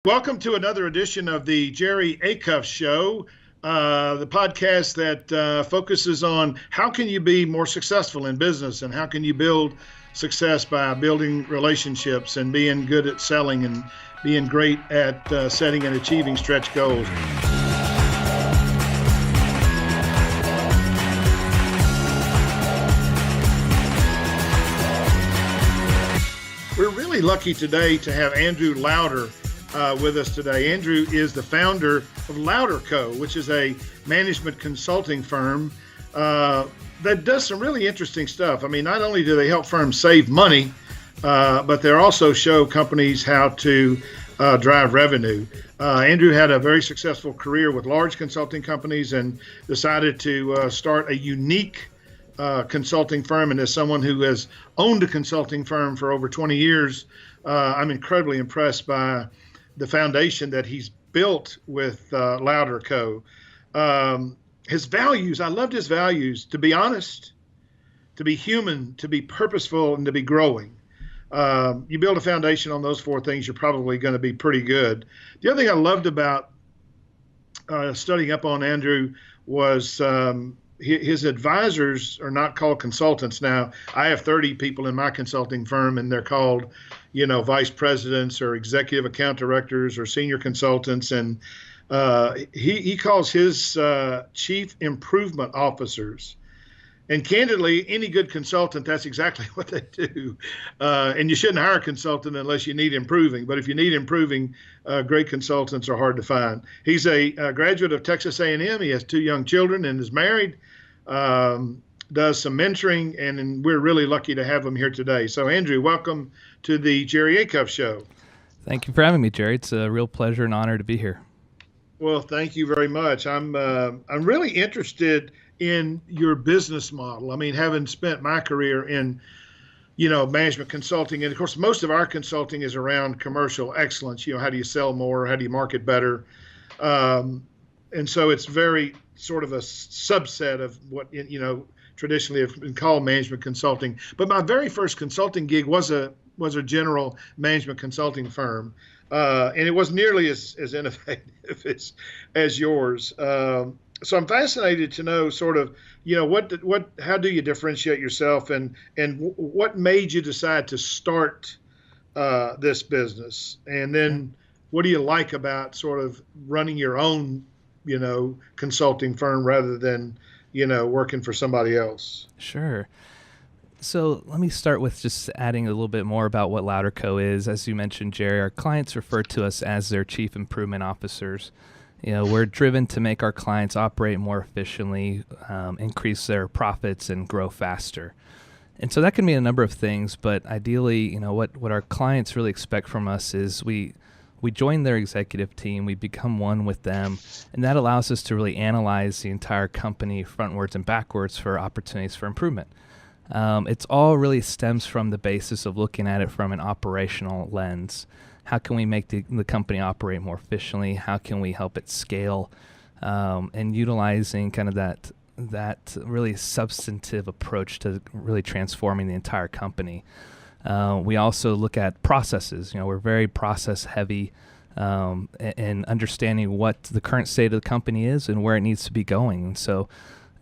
Welcome to another edition of the Jerry Acuff Show, the podcast that focuses on how can you be more successful in business and how can you build success by building relationships and being good at selling and being great at setting and achieving stretch goals. We're really lucky today to have Andrew Lauder with us today. Andrew is the founder of Lauder Co., which is a management consulting firm that does some really interesting stuff. I mean, not only do they help firms save money, but they also show companies how to drive revenue. Andrew had a very successful career with large consulting companies and decided to start a unique consulting firm. And as someone who has owned a consulting firm for over 20 years, I'm incredibly impressed by the foundation that he's built with Lauder Co. His values, I loved his values: to be honest, to be human, to be purposeful, and to be growing. You build a foundation on those four things, you're probably going to be pretty good. The other thing I loved about studying up on Andrew was his advisors are not called consultants. Now, I have 30 people in my consulting firm, and they're called, vice presidents or executive account directors or senior consultants. And he calls his chief improvement officers. And candidly, any good consultant, that's exactly what they do. And you shouldn't hire a consultant unless you need improving. But if you need improving, great consultants are hard to find. He's a graduate of Texas A&M. He has 2 young children and is married, does some mentoring, and we're really lucky to have him here today. So, Andrew, welcome to the Jerry Acuff Show. Thank you for having me, Jerry. It's a real pleasure and honor to be here. Well, thank you very much. I'm really interested in your business model. I mean, having spent my career in, management consulting, and of course, most of our consulting is around commercial excellence. How do you sell more? How do you market better? And so it's very sort of a subset of what, traditionally have been called management consulting. But my very first consulting gig was a general management consulting firm. And it wasn't nearly as innovative as yours. So I'm fascinated to know sort of, how do you differentiate yourself and what made you decide to start this business? And then what do you like about sort of running your own, consulting firm rather than, working for somebody else? Sure. So let me start with just adding a little bit more about what Lauder Co. is. As you mentioned, Jerry, our clients refer to us as their chief improvement officers. We're driven to make our clients operate more efficiently, increase their profits, and grow faster. And so that can mean a number of things, but ideally, what our clients really expect from us is we join their executive team, we become one with them, and that allows us to really analyze the entire company frontwards and backwards for opportunities for improvement. It's all really stems from the basis of looking at it from an operational lens. How can we make the company operate more efficiently? How can we help it scale? And utilizing kind of that really substantive approach to really transforming the entire company. We also look at processes. We're very process heavy in understanding what the current state of the company is and where it needs to be going. And so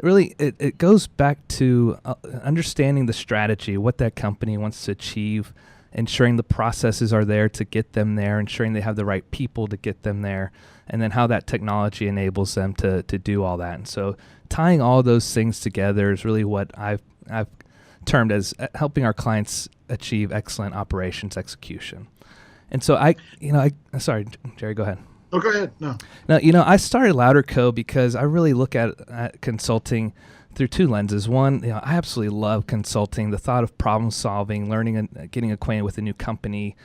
really it goes back to understanding the strategy, what that company wants to achieve, ensuring the processes are there to get them there, ensuring they have the right people to get them there, and then how that technology enables them to do all that. And so tying all those things together is really what I've termed as helping our clients achieve excellent operations execution. And so sorry, Jerry, go ahead. Oh, go ahead. No. Now, I started Lauder Co. because I really look at consulting through 2 lenses. One, I absolutely love consulting, the thought of problem solving, learning and getting acquainted with a new company,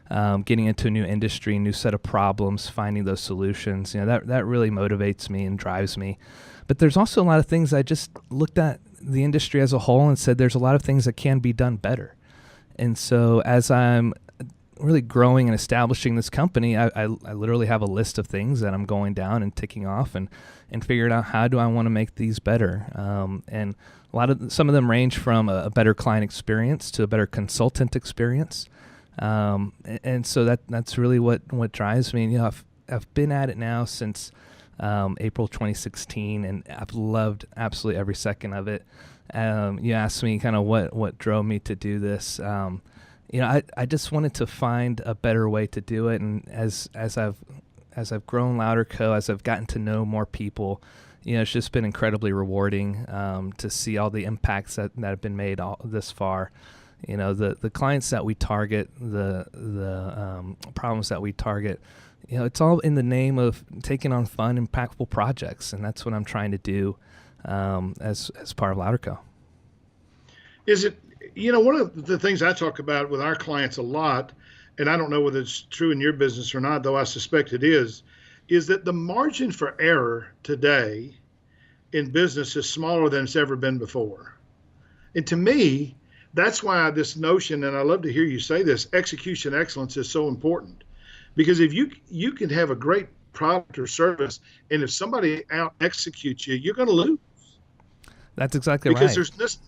getting into a new industry, new set of problems, finding those solutions. That really motivates me and drives me. But there's also a lot of things I just looked at the industry as a whole and said there's a lot of things that can be done better. And so as I'm really growing and establishing this company, I literally have a list of things that I'm going down and ticking off and figuring out how do I want to make these better. And some of them range from a better client experience to a better consultant experience. And so that's really what drives me. And, I've been at it now since April 2016, and I've loved absolutely every second of it. You asked me kind of what drove me to do this. I just wanted to find a better way to do it, and as I've grown Louder Co., as I've gotten to know more people, it's just been incredibly rewarding to see all the impacts that have been made this far. The clients that we target, the problems that we target, it's all in the name of taking on fun, impactful projects, and that's what I'm trying to do as part of Louder Co. Is it, one of the things I talk about with our clients a lot, and I don't know whether it's true in your business or not, though I suspect it is that the margin for error today in business is smaller than it's ever been before. And to me, that's why this notion, and I love to hear you say this, execution excellence is so important. Because if you can have a great product or service, and if somebody out executes you, you're going to lose. That's exactly right. Because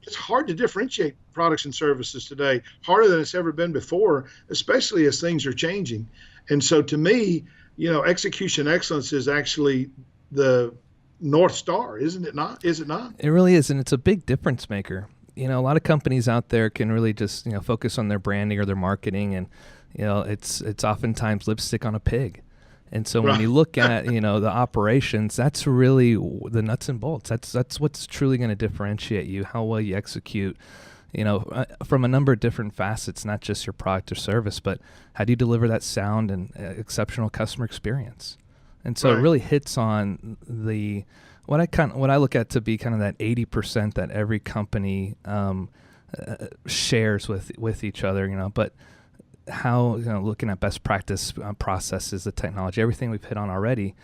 it's hard to differentiate products and services today, harder than it's ever been before, especially as things are changing. And so to me, execution excellence is actually the North Star, isn't it not? Is it not? It really is, and it's a big difference maker. A lot of companies out there can really just, focus on their branding or their marketing, and it's oftentimes lipstick on a pig. And so when you look at, the operations, that's really the nuts and bolts. That's what's truly going to differentiate you, how well you execute, from a number of different facets, not just your product or service, but how do you deliver that sound and exceptional customer experience? And so it really hits on what I look at to be kind of that 80% that every company shares with each other, but how, looking at best practice processes, the technology, everything we've hit on already.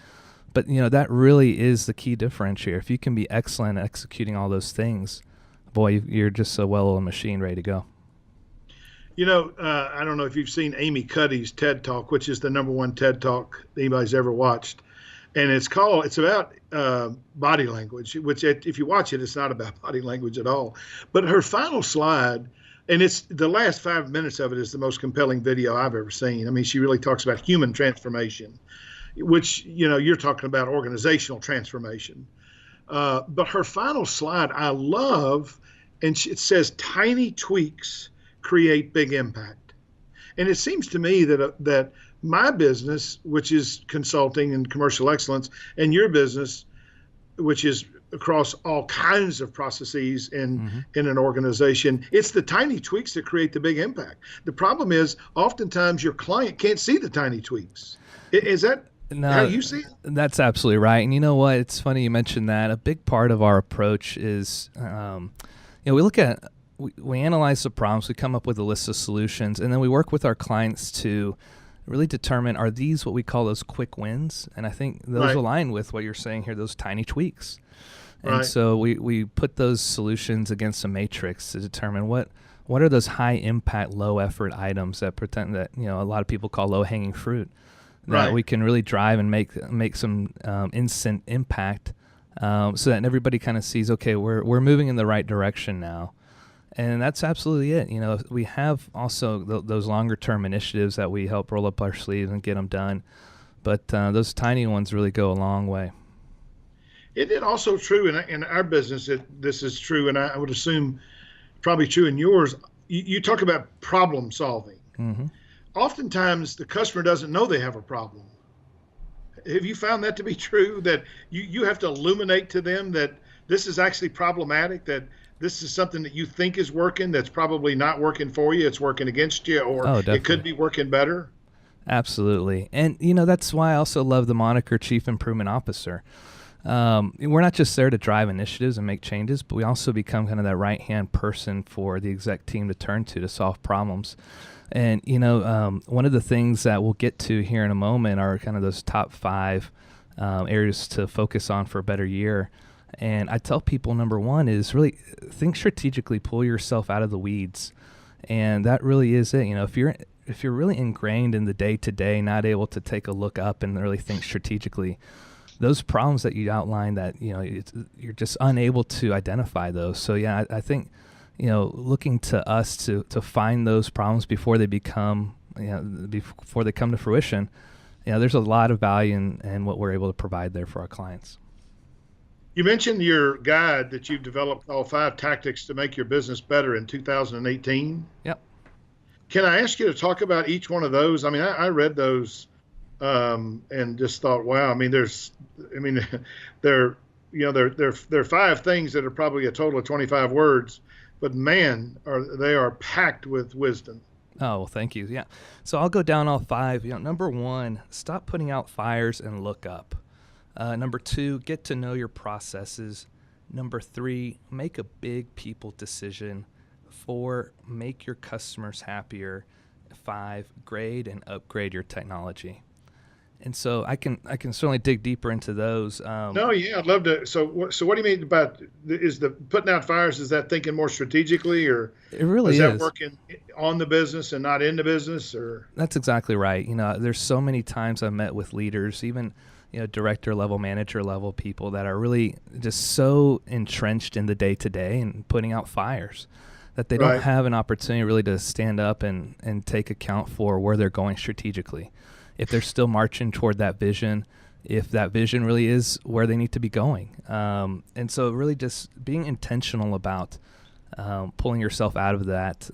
But, that really is the key differentiator. If you can be excellent at executing all those things, boy, you're just a well-oiled machine ready to go. I don't know if you've seen Amy Cuddy's TED Talk, which is the #1 TED Talk anybody's ever watched. And it's about body language, which if you watch it, it's not about body language at all. But her final slide, and it's the last 5 minutes of it, is the most compelling video I've ever seen. I mean, she really talks about human transformation, which, you're talking about organizational transformation. But her final slide, I love, and it says, tiny tweaks create big impact. And it seems to me that my business, which is consulting and commercial excellence, and your business, which is across all kinds of processes in an organization, it's the tiny tweaks that create the big impact. The problem is oftentimes your client can't see the tiny tweaks. Is that how you see it? That's absolutely right. And you know what? It's funny you mentioned that. A big part of our approach is, we look at, we analyze the problems, we come up with a list of solutions, and then we work with our clients to really determine, are these what we call those quick wins? And I think those align with what you're saying here, those tiny tweaks. And so we put those solutions against a matrix to determine what are those high impact, low effort items that pretend that, a lot of people call low hanging fruit, that we can really drive and make some instant impact, so that everybody kind of sees, okay, we're moving in the right direction now. And that's absolutely it. We have also those longer term initiatives that we help roll up our sleeves and get them done. But those tiny ones really go a long way. It also true in our business. This is true, and I would assume probably true in yours. You talk about problem solving. Mm-hmm. Oftentimes, the customer doesn't know they have a problem. Have you found that to be true? That you have to illuminate to them that this is actually problematic, that this is something that you think is working that's probably not working for you, it's working against you, or it could be working better? Absolutely. And, that's why I also love the moniker Chief Improvement Officer. We're not just there to drive initiatives and make changes, but we also become kind of that right-hand person for the exec team to turn to solve problems. And, one of the things that we'll get to here in a moment are kind of those top 5 areas to focus on for a better year. And I tell people, #1 is really think strategically, pull yourself out of the weeds. And that really is it. If you're really ingrained in the day-to-day, not able to take a look up and really think strategically, those problems that you outlined, that you're just unable to identify those. So yeah, I think looking to us to find those problems before they become, before they come to fruition. There's a lot of value in what we're able to provide there for our clients. You mentioned your guide that you've developed called 5 Tactics to Make Your Business Better in 2018. Yep. Can I ask you to talk about each one of those? I mean, I read those and just thought, wow. I mean, there are 5 things that are probably a total of 25 words, but man, they are packed with wisdom. Oh, well, thank you. Yeah. So I'll go down all 5. Number 1, stop putting out fires and look up. Number 2, get to know your processes. Number 3, make a big people decision. 4, make your customers happier. 5, grade and upgrade your technology. And so I can certainly dig deeper into those. No, yeah, I'd love to. So what do you mean about is the putting out fires? Is that thinking more strategically, or it really is that working on the business and not in the business? Or that's exactly right. There's so many times I've met with leaders, even director level, manager level people that are really just so entrenched in the day to day and putting out fires that they don't have an opportunity really to stand up and take account for where they're going strategically. If they're still marching toward that vision, if that vision really is where they need to be going. And so really just being intentional about pulling yourself out of that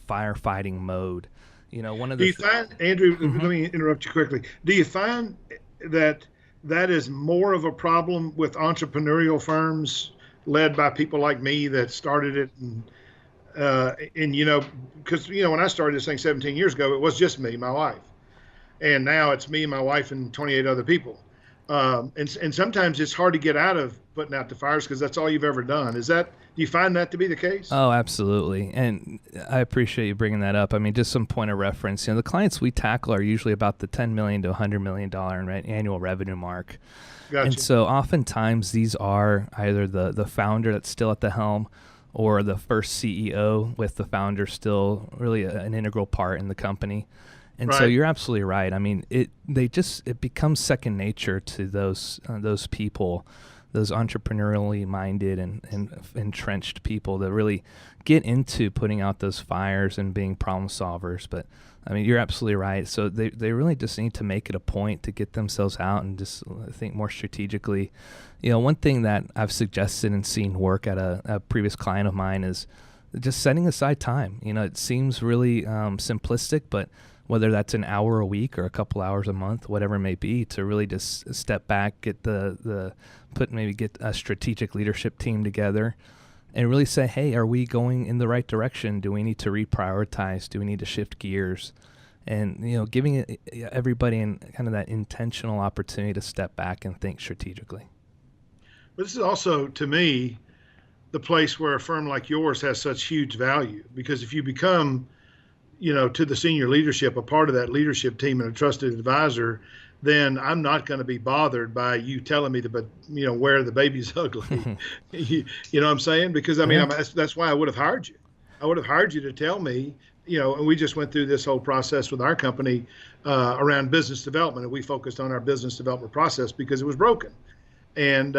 firefighting mode. One of the Do you find, Andrew, let me interrupt you quickly. Do you find that is more of a problem with entrepreneurial firms led by people like me that started it? And because, when I started this thing 17 years ago, it was just me, my wife. And now it's me, my wife, and 28 other people. And sometimes it's hard to get out of putting out the fires because that's all you've ever done. Do you find that to be the case? Oh, absolutely. And I appreciate you bringing that up. I mean, just some point of reference. The clients we tackle are usually about the $10 million to $100 million annual revenue mark. Gotcha. And so oftentimes these are either the founder that's still at the helm or the first CEO with the founder still really an integral part in the company. And so you're absolutely right. I mean, it becomes second nature to those people, those entrepreneurially minded and entrenched people that really get into putting out those fires and being problem solvers. But I mean, you're absolutely right. So they really just need to make it a point to get themselves out and just think more strategically. One thing that I've suggested and seen work at a previous client of mine is just setting aside time. It seems really simplistic, but whether that's an hour a week or a couple hours a month, whatever it may be, to really just step back, get get a strategic leadership team together and really say, hey, are we going in the right direction? Do we need to reprioritize? Do we need to shift gears? And, giving everybody kind of that intentional opportunity to step back and think strategically. But this is also, to me, the place where a firm like yours has such huge value, because if you become to the senior leadership, a part of that leadership team and a trusted advisor, then I'm not going to be bothered by you telling me where the baby's ugly. you know what I'm saying? Because I mean, that's why I would have hired you. I would have hired you to tell me, and we just went through this whole process with our company around business development, and we focused on our business development process because it was broken. And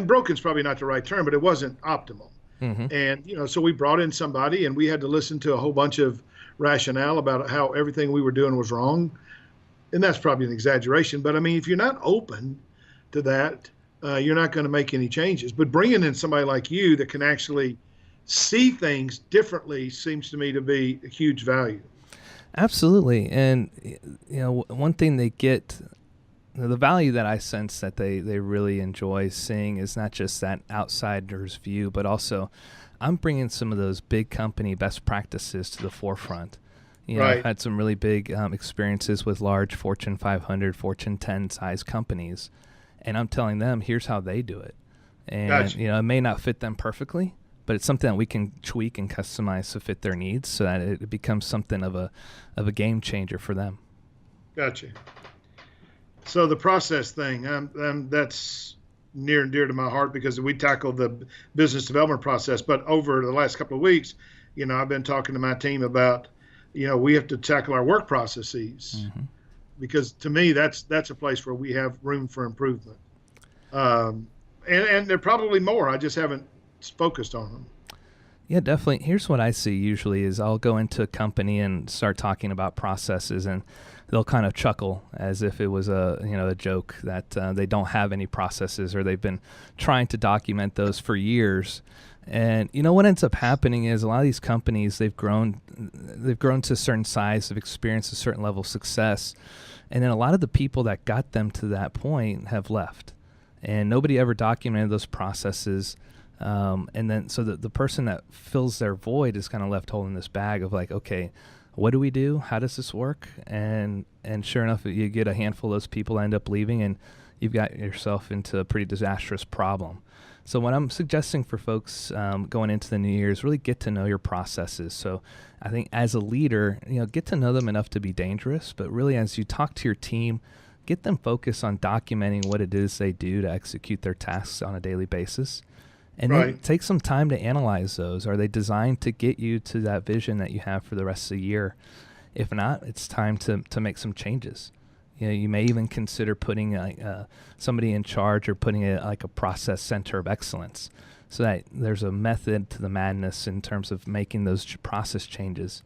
broken is probably not the right term, but it wasn't optimal. Mm-hmm. And, so we brought in somebody and we had to listen to a whole bunch of rationale about how everything we were doing was wrong. And that's probably an exaggeration. But I mean, if you're not open to that, you're not going to make any changes. But bringing in somebody like you that can actually see things differently seems to me to be a huge value. Absolutely. And, one thing they get, the value that I sense that they really enjoy seeing is not just that outsider's view, but also I'm bringing some of those big company best practices to the forefront. I've had some really big experiences with large Fortune 500, Fortune 10 size companies, and I'm telling them, here's how they do it. And, gotcha. It may not fit them perfectly, but it's something that we can tweak and customize to fit their needs so that it becomes something of a game changer for them. Gotcha. So the process thing, that's near and dear to my heart because we tackled the business development process. But over the last couple of weeks, I've been talking to my team about, we have to tackle our work processes because to me, that's a place where we have room for improvement. And there are probably more. I just haven't focused on them. Yeah, definitely. Here's what I see usually is I'll go into a company and start talking about processes, and they'll kind of chuckle as if it was a joke that they don't have any processes, or they've been trying to document those for years. And what ends up happening is a lot of these companies, they've grown to a certain size, have experienced a certain level of success, and then a lot of the people that got them to that point have left, and nobody ever documented those processes. And then so the person that fills their void is kind of left holding this bag of like, okay, what do we do? How does this work? And sure enough, you get a handful of those people end up leaving, and you've got yourself into a pretty disastrous problem. So what I'm suggesting for folks going into the new year is really get to know your processes. So I think as a leader, get to know them enough to be dangerous, but really as you talk to your team, get them focused on documenting what it is they do to execute their tasks on a daily basis. And then take some time to analyze those. Are they designed to get you to that vision that you have for the rest of the year? If not, it's time to make some changes. You may even consider putting somebody in charge, or putting a process center of excellence, so that there's a method to the madness in terms of making those process changes.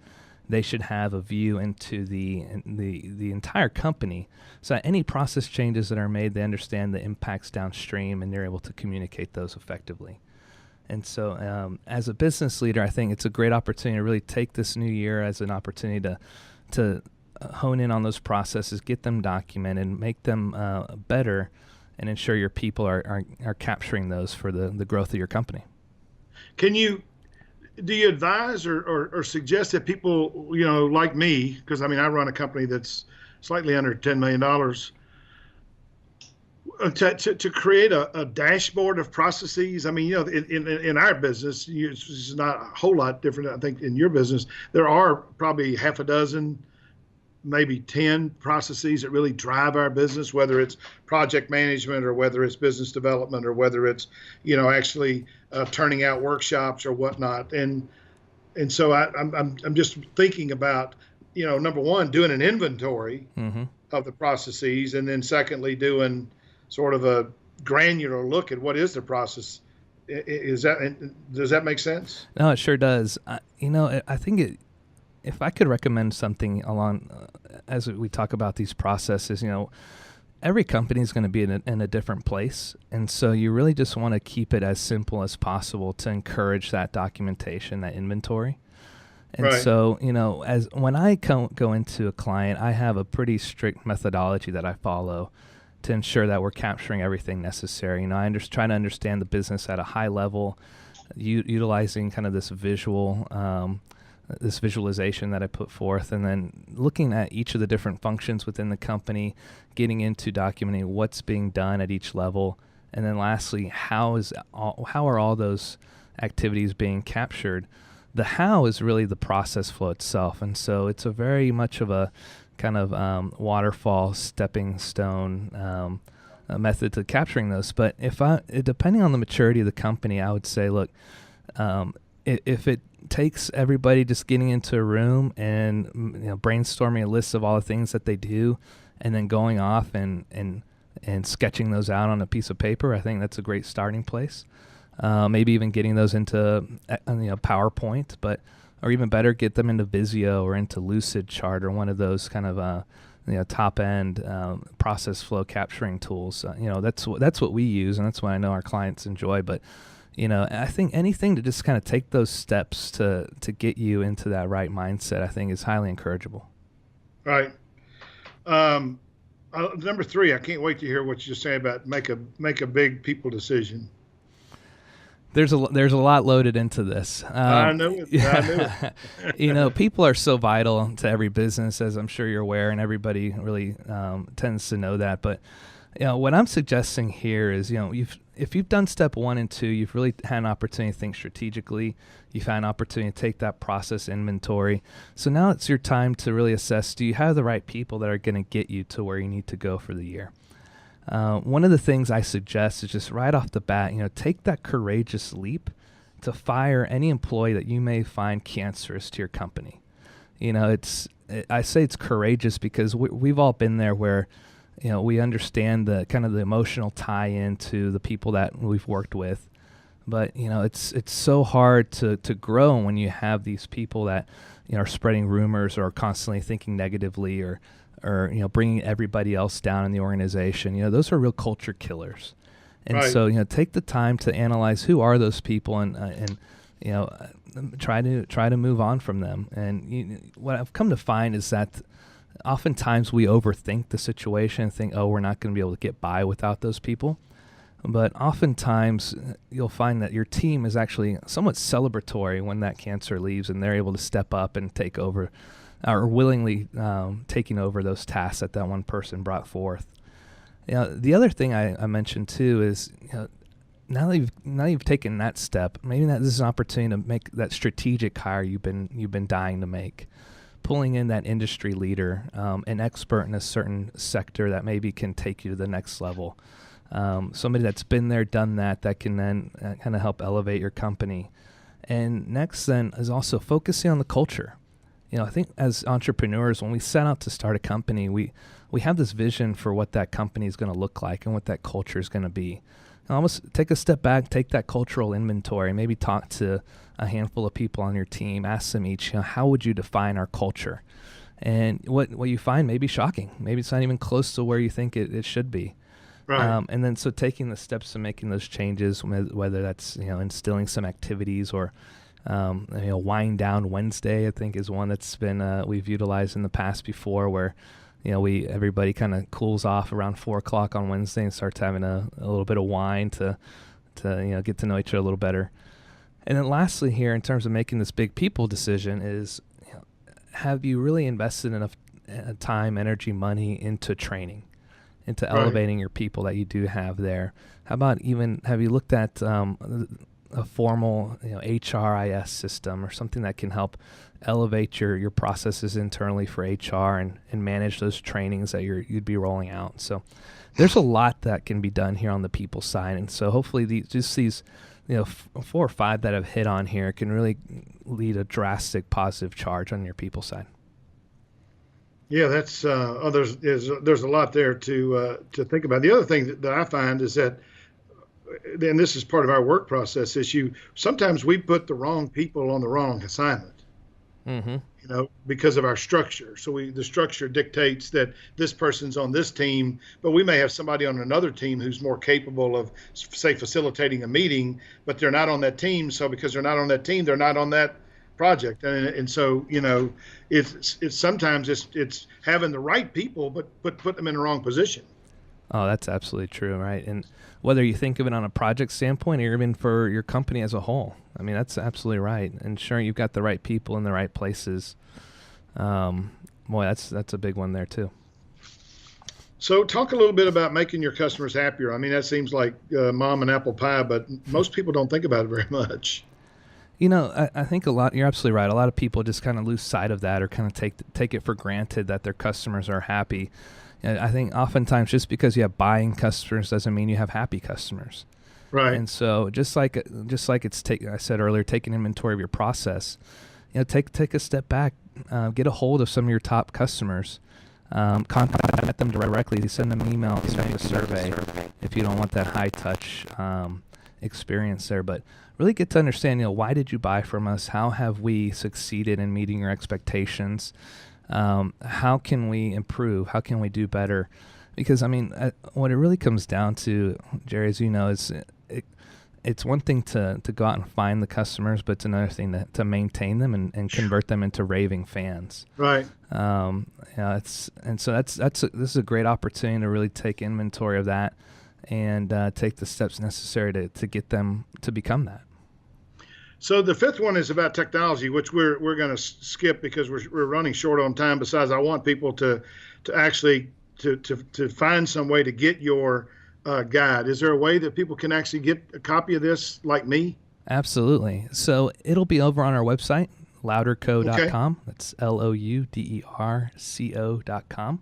They should have a view into the entire company, so that any process changes that are made, they understand the impacts downstream, and they're able to communicate those effectively. And so as a business leader, I think it's a great opportunity to really take this new year as an opportunity to hone in on those processes, get them documented, make them better, and ensure your people are capturing those for the growth of your company. Do you advise or suggest that people, like me, because I run a company that's slightly under $10 million, to create a dashboard of processes? In our business, it's not a whole lot different. I think in your business, there are probably half a dozen, maybe 10 processes that really drive our business, whether it's project management, or whether it's business development, or whether it's, actually turning out workshops or whatnot. And so I'm just thinking about, number one, doing an inventory of the processes, and then secondly, doing sort of a granular look at what is the process. Does that make sense? No, it sure does. I think if I could recommend something along, as we talk about these processes, every company is going to be in a different place. And so you really just want to keep it as simple as possible to encourage that documentation, that inventory. And so, as when I go into a client, I have a pretty strict methodology that I follow to ensure that we're capturing everything necessary. I try to understand the business at a high level, utilizing kind of this visualization that I put forth, and then looking at each of the different functions within the company, getting into documenting what's being done at each level, and then lastly, how are all those activities being captured. The how is really the process flow itself, and so it's a very much of a kind of waterfall, stepping stone method to capturing those. But depending on the maturity of the company, I would say, look, if it takes everybody just getting into a room and brainstorming a list of all the things that they do, and then going off and sketching those out on a piece of paper, I think that's a great starting place. Maybe even getting those into PowerPoint, or even better, get them into Visio or into Lucid Chart, or one of those kind of top end process flow capturing tools. That's what we use, and that's what I know our clients enjoy. But I think anything to just kind of take those steps to get you into that right mindset, I think is highly encourageable. Right. Number 3, I can't wait to hear what you're saying about make a big people decision. There's a lot loaded into this. I know it. People are so vital to every business, as I'm sure you're aware, and everybody really tends to know that. But what I'm suggesting here is, if you've done step 1 and 2, you've really had an opportunity to think strategically. You've had an opportunity to take that process inventory. So now it's your time to really assess: do you have the right people that are going to get you to where you need to go for the year? One of the things I suggest is just right off the bat, take that courageous leap to fire any employee that you may find cancerous to your company. I say it's courageous because we've all been there where, we understand the kind of the emotional tie-in to the people that we've worked with. But it's so hard to grow when you have these people that are spreading rumors or constantly thinking negatively or bringing everybody else down in the organization. Those are real culture killers. And Right. so take the time to analyze who are those people and try to move on from them. And what I've come to find is that oftentimes we overthink the situation and think, oh, we're not going to be able to get by without those people. But oftentimes you'll find that your team is actually somewhat celebratory when that cancer leaves and they're able to step up and take over or willingly taking over those tasks that one person brought forth. The other thing I mentioned too is now that you've taken that step, maybe this is an opportunity to make that strategic hire you've been dying to make. Pulling in that industry leader, an expert in a certain sector that maybe can take you to the next level. Somebody that's been there, done that can then kind of help elevate your company. And next then is also focusing on the culture. I think as entrepreneurs, when we set out to start a company, we have this vision for what that company is going to look like and what that culture is going to be. And almost take a step back, take that cultural inventory, maybe talk to a handful of people on your team, ask them each, how would you define our culture? And what you find may be shocking. Maybe it's not even close to where you think it should be. Right. And then so taking the steps to making those changes, whether that's instilling some activities or wind down Wednesday, I think is one that's been we've utilized in the past before, where everybody kind of cools off around 4:00 on Wednesday and starts having a little bit of wine to get to know each other a little better. And then lastly here, in terms of making this big people decision, is have you really invested enough time, energy, money into training, into elevating your people that you do have there? How about have you looked at a formal HRIS system or something that can help elevate your processes internally for HR and manage those trainings that you'd be rolling out? So there's a lot that can be done here on the people side. And so hopefully these 4 or 5 that I've hit on here can really lead a drastic positive charge on your people side. Yeah, that's there's a lot there to think about. The other thing that I find is that, and this is part of our work process, is sometimes we put the wrong people on the wrong assignment. Mm-hmm. Because of our structure. So the structure dictates that this person's on this team, but we may have somebody on another team who's more capable of, say, facilitating a meeting, but they're not on that team. So because they're not on that team, they're not on that project. And so, it's sometimes it's having the right people, but put them in the wrong position. Oh, that's absolutely true, right? And whether you think of it on a project standpoint or even for your company as a whole, I mean, that's absolutely right. Ensuring you've got the right people in the right places. Boy, that's a big one there too. So talk a little bit about making your customers happier. I mean, that seems like mom and apple pie, but most people don't think about it very much. I think you're absolutely right. A lot of people just kind of lose sight of that or kind of take it for granted that their customers are happy. I think oftentimes just because you have buying customers doesn't mean you have happy customers. Right. And so just like I said earlier, take an inventory of your process. Take a step back, get a hold of some of your top customers, contact them directly, send them an email, send them a survey if you don't want that high touch experience there. But really get to understand, why did you buy from us? How have we succeeded in meeting your expectations? How can we improve? How can we do better? Because, I mean, what it really comes down to, Jerry, as you know, is it's one thing to go out and find the customers, but it's another thing to maintain them and convert them into raving fans. Right. This is a great opportunity to really take inventory of that and take the steps necessary to get them to become that. So the fifth one is about technology, which we're going to skip because we're running short on time. Besides, I want people to actually to find some way to get your guide. Is there a way that people can actually get a copy of this, like me? Absolutely. So it'll be over on our website, louderco.com. Okay. That's LOUDERCO.com.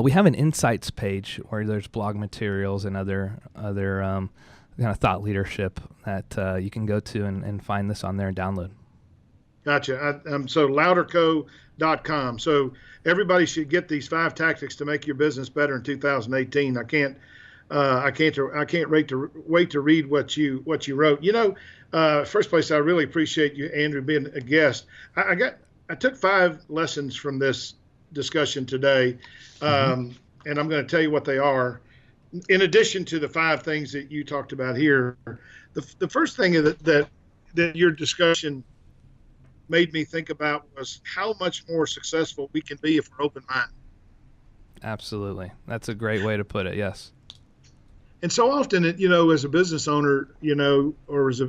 We have an insights page where there's blog materials and other kind of thought leadership that you can go to and find this on there and download. Gotcha. So louderco.com. So everybody should get these 5 tactics to make your business better in 2018. I can't I can't wait to read what you wrote. First place, I really appreciate you, Andrew, being a guest. I took 5 lessons from this discussion today, and I'm going to tell you what they are. In addition to the 5 things that you talked about here, the first thing that your discussion made me think about was how much more successful we can be if we're open-minded. Absolutely. That's a great way to put it. Yes. And so often, as a business owner, or as a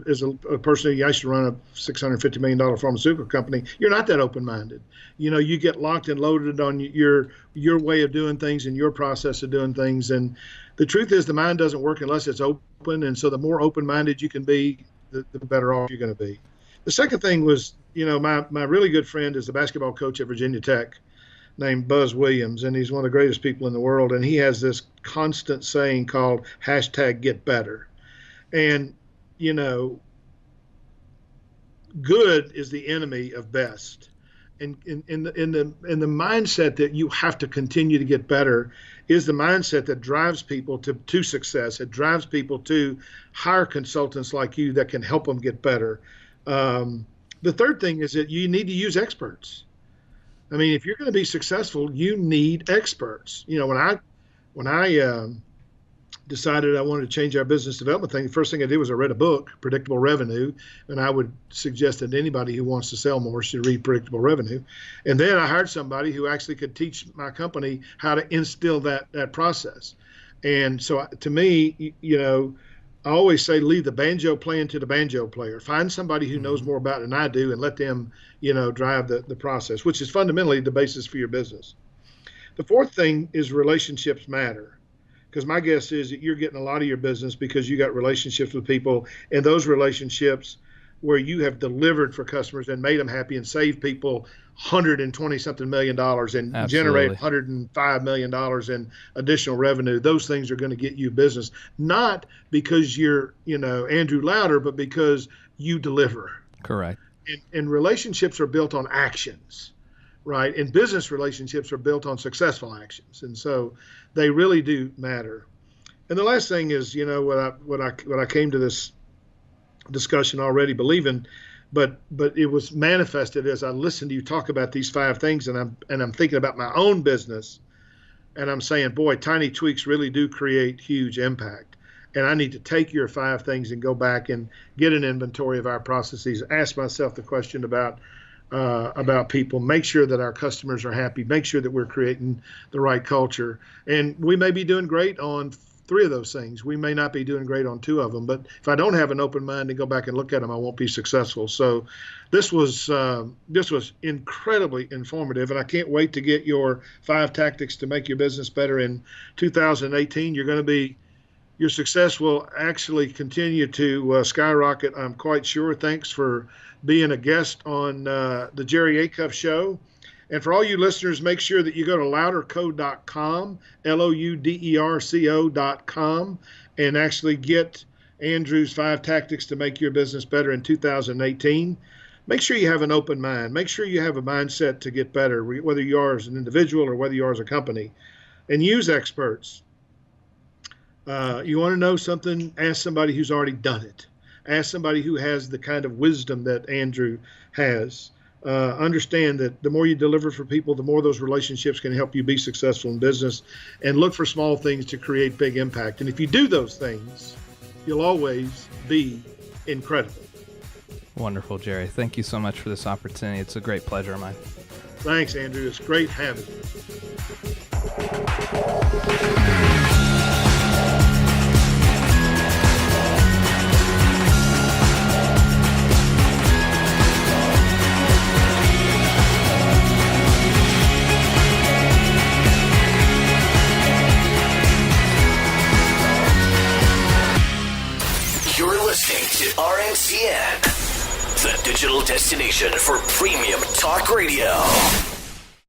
person who used to run a $650 million pharmaceutical company, you're not that open-minded. You get locked and loaded on your way of doing things and your process of doing things. And the truth is the mind doesn't work unless it's open. And so the more open-minded you can be, the better off you're going to be. The second thing was, my really good friend is the basketball coach at Virginia Tech named Buzz Williams, and he's one of the greatest people in the world. And he has this constant saying called #GetBetter. And, good is the enemy of best. And in the mindset that you have to continue to get better is the mindset that drives people to success. It drives people to hire consultants like you that can help them get better. The third thing is that you need to use experts. I mean, if you're going to be successful, you need experts. When I decided I wanted to change our business development thing, the first thing I did was I read a book, Predictable Revenue, and I would suggest that anybody who wants to sell more should read Predictable Revenue. And then I hired somebody who actually could teach my company how to instill that process. And so to me, I always say leave the banjo playing to the banjo player. Find somebody who knows more about it than I do and let them, drive the process, which is fundamentally the basis for your business. The fourth thing is relationships matter, because my guess is that you're getting a lot of your business because you got relationships with people, and those relationships where you have delivered for customers and made them happy and saved people $120-something million and Absolutely. generate $105 million in additional revenue. Those things are going to get you business, not because you're, Andrew Lauder, but because you deliver. Correct. And relationships are built on actions, right? And business relationships are built on successful actions. And so they really do matter. And the last thing is, what I came to this discussion already believing, but it was manifested as I listened to you talk about these 5 things, and I'm thinking about my own business, and I'm saying, boy, tiny tweaks really do create huge impact. And I need to take your 5 things and go back and get an inventory of our processes, ask myself the question about people, make sure that our customers are happy, make sure that we're creating the right culture. And we may be doing great on 3 of those things. We may not be doing great on 2 of them, but if I don't have an open mind and go back and look at them, I won't be successful. So this was incredibly informative, and I can't wait to get your 5 tactics to make your business better in 2018. Your success will actually continue to skyrocket, I'm quite sure. Thanks for being a guest on the Jerry Acuff Show. And for all you listeners, make sure that you go to louderco.com, LOUDERCO.com, and actually get Andrew's 5 tactics to make your business better in 2018. Make sure you have an open mind. Make sure you have a mindset to get better, whether you are as an individual or whether you are as a company. And use experts. You want to know something? Ask somebody who's already done it. Ask somebody who has the kind of wisdom that Andrew has. Understand that the more you deliver for people, the more those relationships can help you be successful in business, and look for small things to create big impact. And if you do those things, you'll always be incredible. Wonderful, Jerry. Thank you so much for this opportunity. It's a great pleasure of mine. Thanks, Andrew. It's great having you. You're listening to RMCN, the digital destination for premium talk radio.